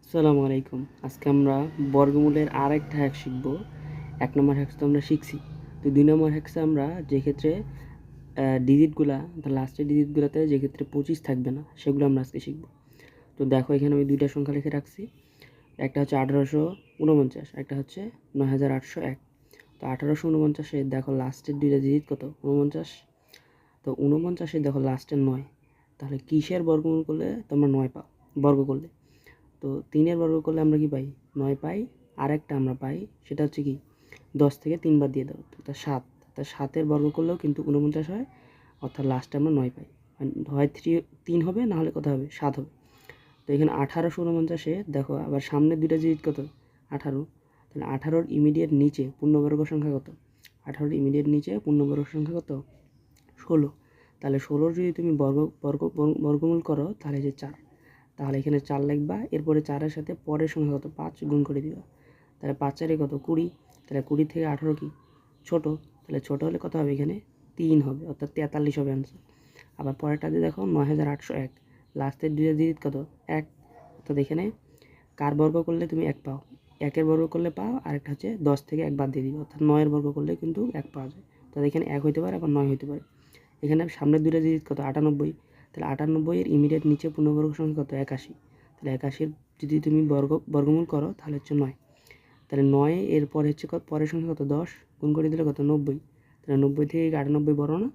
আসসালামু আলাইকুম। আজকে আমরা বর্গমূলের আরেকটা হ্যাক শিখব। ১ নম্বর হ্যাকস তো আমরা শিখছি। তো ২ নম্বর হ্যাকসে আমরা যে ক্ষেত্রে ডিজিটগুলা লাস্টের ডিজিটগুলাতে যে ক্ষেত্রে ২৫ থাকবে না সেগুলো আমরা আজকে শিখব। তো দেখো এখানে আমি ২টা সংখ্যা লিখে রাখছি। একটা হচ্ছে ১৮৪৯, একটা হচ্ছে ৯৮০১। তো ১৮৪৯ এর দেখো লাস্টের ২টা ডিজিট কত? ৪৯। তো ৪৯ এর দেখো লাস্টের ৯। তাহলে কিসের বর্গমূল করলে তোমরা ৯ পাও? বর্গ করলে। তো ৩-এর বর্গ করলে আমরা কি পাই? ৯ পাই। আরেকটা আমরা পাই, সেটা হচ্ছে কি ১০ থেকে ৩ বাদ দিয়ে দাও, তা ৭। তা ৭-এর বর্গ করলেও কিন্তু ৪৯ হয়, অর্থাৎ লাস্টে আমরা ৯ পাই। হয় ৩ হবে, না হলে কত হবে? ৭ হবে। তো এখানে ১৮৪৯-এ দেখো আবার সামনের দুইটা ডিজিট কত? ১৮। তাহলে ১৮-র ইমিডিয়েট নিচে পূর্ণবর্গ সংখ্যা কত? ১৮-র ইমিডিয়েট নিচে পূর্ণবর্গ সংখ্যা কত? ১৬। তাহলে ১৬-র যদি তুমি বর্গমূল করো তাহলে যে ৪। তাহলে এখানে ৪ লিখবা, এরপরে ৪-এর সাথে পরের সংখ্যা কত? ৫ গুণ করে দিবা। তাহলে ৫-৪ কত? ২০। তাহলে ২০ থেকে ১৮ কি ছোট? তাহলে ছোট হলে কত হবে? এখানে ৩ হবে, অর্থাৎ ৪৩ হবে অ্যান্সার। আবার পরেরটাতে দেখো ৯৮০১, লাস্টের দুইটা ডিজিট কত? ১। অর্থাৎ এখানে কার বর্গ করলে তুমি ১ পাও? ১-এর বর্গ করলে পাও, আরেকটা হচ্ছে ১০ থেকে ১ বাদ দিয়ে দিবে, অর্থাৎ ৯-এর বর্গ করলে কিন্তু ১ পাওয়া যায়। অর্থাৎ এখানে ১ হইতে পারে, আবার ৯ হইতে পারে। এখানে সামনের দুইটা ডিজিট কত? ৯৮। তাহলে ৯৮-এর ইমিডিয়েট নিচে পূর্ণবর্গ সংখ্যা কত? ৮১। তাহলে ৮১-এর যদি তুমি বর্গমূল করো তাহলে হচ্ছে ৯। তাহলে ৯ এর পরে হচ্ছে পরের সংখ্যা কত? ১০ গুণ করে দিলে কত? ৯০। তাহলে ৯০ থেকে ৯৮ বড় না?